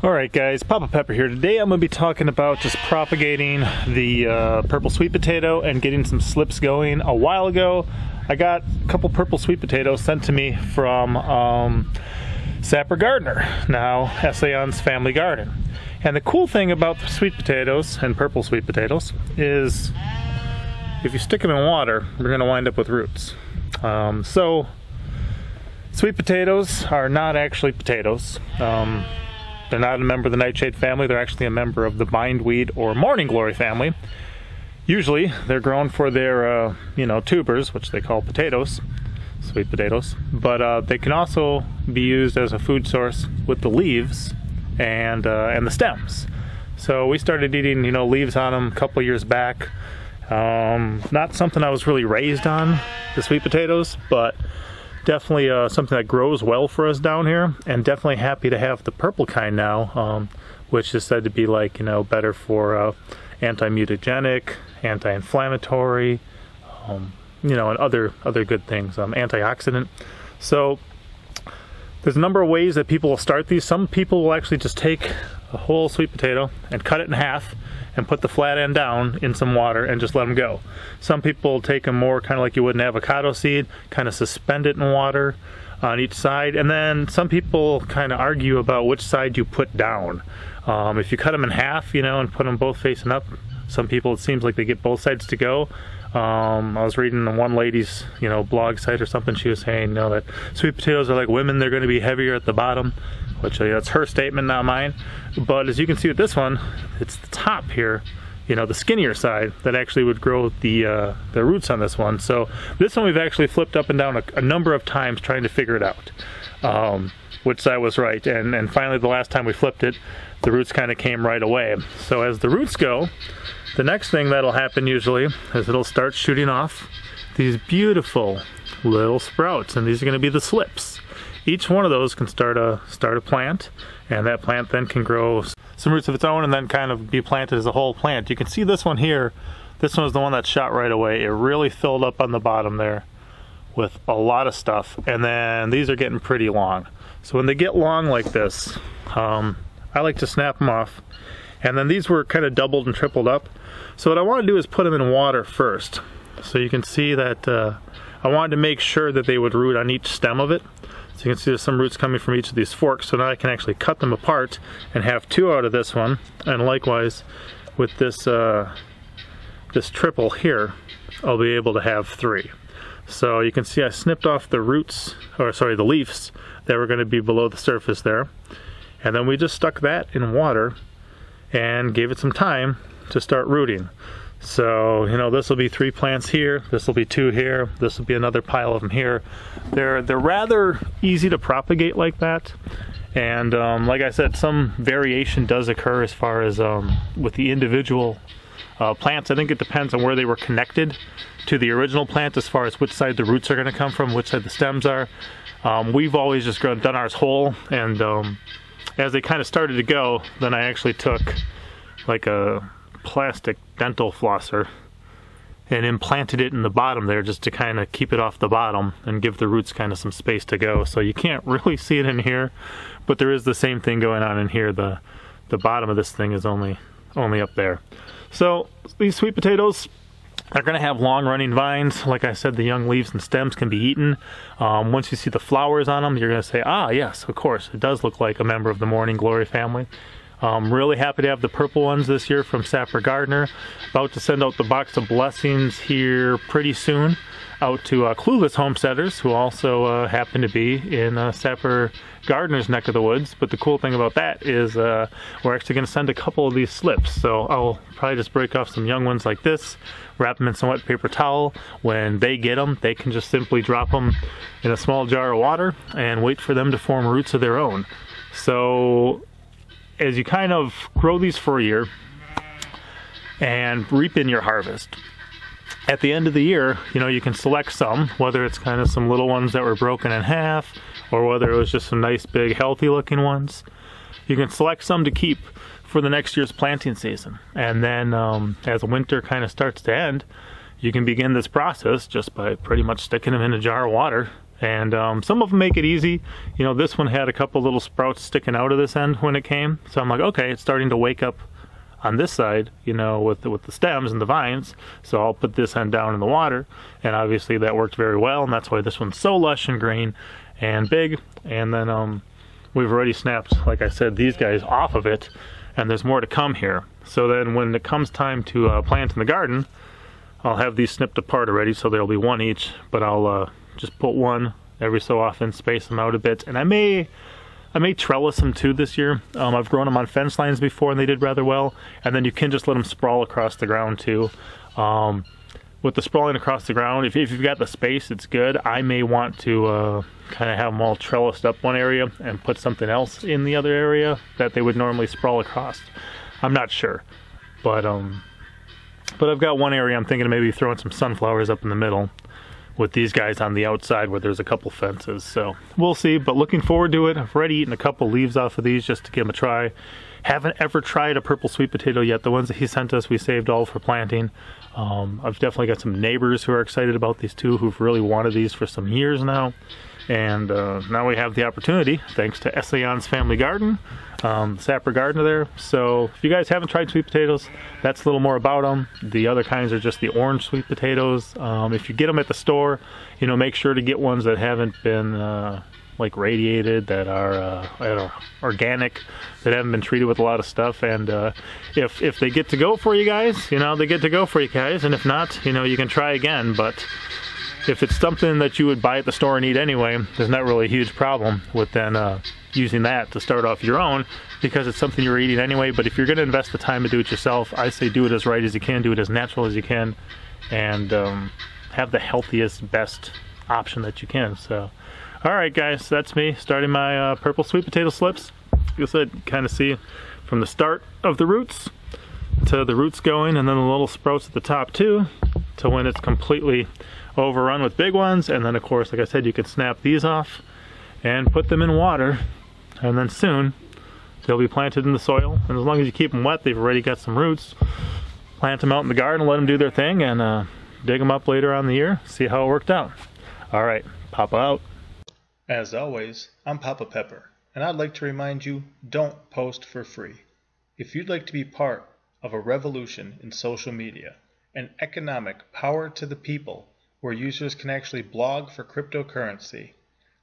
Alright guys, Papa Pepper here. Today I'm going to be talking about just propagating the purple sweet potato and getting some slips going. A while ago I got a couple purple sweet potatoes sent to me from Sapper Gardener, now Essayons Family Garden. And the cool thing about the sweet potatoes and purple sweet potatoes is if you stick them in water, you're going to wind up with roots. So sweet potatoes are not actually potatoes. They're not a member of the nightshade family. They're actually a member of the bindweed or morning glory family. Usually they're grown for their tubers, which they call potatoes, sweet potatoes, but they can also be used as a food source with the leaves and the stems. So we started eating leaves on them a couple years back. Not something I was really raised on, the sweet potatoes, but definitely something that grows well for us down here, and definitely happy to have the purple kind now, which is said to be better for anti-mutagenic, anti-inflammatory, and other good things, antioxidant. So there's a number of ways that people will start these. Some people will actually just take a whole sweet potato and cut it in half and put the flat end down in some water and just let them go. Some people take them more kind of like you would an avocado seed, kind of suspend it in water on each side, and then some people kind of argue about which side you put down. If you cut them in half, and put them both facing up, some people, it seems like they get both sides to go. I was reading one lady's blog site or something. She was saying that sweet potatoes are like women, they're going to be heavier at the bottom, which that's her statement, not mine. But as you can see with this one, it's the top here, the skinnier side that actually would grow the roots on this one. So this one we've actually flipped up and down a number of times trying to figure it out, which side was right. And finally the last time we flipped it, the roots kind of came right away. So as the roots go, the next thing that'll happen usually is it'll start shooting off these beautiful little sprouts, and these are going to be the slips. Each one of those can start a plant, and that plant then can grow some roots of its own and then kind of be planted as a whole plant. You can see this one here. This one is the one that shot right away. It really filled up on the bottom there with a lot of stuff, and then these are getting pretty long. So when they get long like this, I like to snap them off. And then these were kind of doubled and tripled up. So what I want to do is put them in water first. So you can see that I wanted to make sure that they would root on each stem of it. So you can see there's some roots coming from each of these forks. So now I can actually cut them apart and have two out of this one. And likewise with this this triple here, I'll be able to have three. So you can see I snipped off the roots, or sorry, the leaves that were going to be below the surface there. And then we just stuck that in water and gave it some time to start rooting. So this will be 3 plants here, this will be 2 here, this will be another pile of them here. They're rather easy to propagate like that, and like I said, some variation does occur as far as with the individual plants. I think it depends on where they were connected to the original plant as far as which side the roots are going to come from, which side the stems are. We've always just done ours whole, and as they kind of started to go, then I actually took like a plastic dental flosser and implanted it in the bottom there just to kind of keep it off the bottom and give the roots kind of some space to go. So you can't really see it in here, but there is the same thing going on in here. The bottom of this thing is only up there. So these sweet potatoes are going to have long running vines. Like I said, the young leaves and stems can be eaten. Once you see the flowers on them, you're going to say, ah yes, of course, it does look like a member of the morning glory family. Really happy to have the purple ones this year from Sapper Gardener. About to send out the box of blessings here pretty soon out to clueless homesteaders who also happen to be in Sapper Gardener's neck of the woods. But the cool thing about that is we're actually going to send a couple of these slips. So I'll probably just break off some young ones like this, wrap them in some wet paper towel. When they get them, they can just simply drop them in a small jar of water and wait for them to form roots of their own. So as you kind of grow these for a year, and reap in your harvest. At the end of the year, you can select some, whether it's kind of some little ones that were broken in half, or whether it was just some nice big healthy looking ones. You can select some to keep for the next year's planting season. And then as winter kind of starts to end, you can begin this process just by pretty much sticking them in a jar of water. And some of them make it easy. This one had a couple little sprouts sticking out of this end when it came. So I'm like, okay, it's starting to wake up on this side, with the stems and the vines. So I'll put this end down in the water. And obviously that worked very well. And that's why this one's so lush and green and big. And then we've already snapped, like I said, these guys off of it. And there's more to come here. So then when it comes time to plant in the garden, I'll have these snipped apart already, so there'll be one each, but I'll just put one every so often, space them out a bit. And I may trellis them too this year. I've grown them on fence lines before and they did rather well. And then you can just let them sprawl across the ground too. With the sprawling across the ground, if you've got the space, it's good. I may want to kind of have them all trellised up one area and put something else in the other area that they would normally sprawl across. I'm not sure, but I've got one area I'm thinking of maybe throwing some sunflowers up in the middle with these guys on the outside where there's a couple fences. So we'll see, but looking forward to it. I've already eaten a couple leaves off of these just to give them a try. Haven't ever tried a purple sweet potato yet. The ones that he sent us, we saved all for planting. I've definitely got some neighbors who are excited about these too, who've really wanted these for some years now. And now we have the opportunity, thanks to Essayons Family Garden, Sapper Gardener there. So if you guys haven't tried sweet potatoes, that's a little more about them. The other kinds are just the orange sweet potatoes. If you get them at the store, make sure to get ones that haven't been like radiated, that are organic, that haven't been treated with a lot of stuff. And if they get to go for you guys, they get to go for you guys. And if not, you can try again. But if it's something that you would buy at the store and eat anyway, there's not really a huge problem with then using that to start off your own, because it's something you're eating anyway. But if you're going to invest the time to do it yourself, I say do it as right as you can, do it as natural as you can, and have the healthiest, best option that you can. So, all right, guys, that's me starting my purple sweet potato slips. Like I said, kind of see from the start of the roots to the roots going, and then the little sprouts at the top too, to when it's completely overrun with big ones. And then of course, like I said, you can snap these off and put them in water, and then soon they'll be planted in the soil. And as long as you keep them wet, they've already got some roots. Plant them out in the garden, let them do their thing, and dig them up later on in the year, see how it worked out. All right, Papa out. As always, I'm Papa Pepper, and I'd like to remind you, don't post for free. If you'd like to be part of a revolution in social media, an economic power to the people where users can actually blog for cryptocurrency,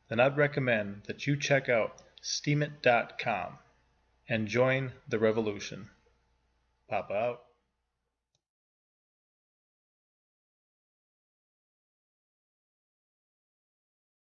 then I'd recommend that you check out steemit.com and join the revolution. Papa out.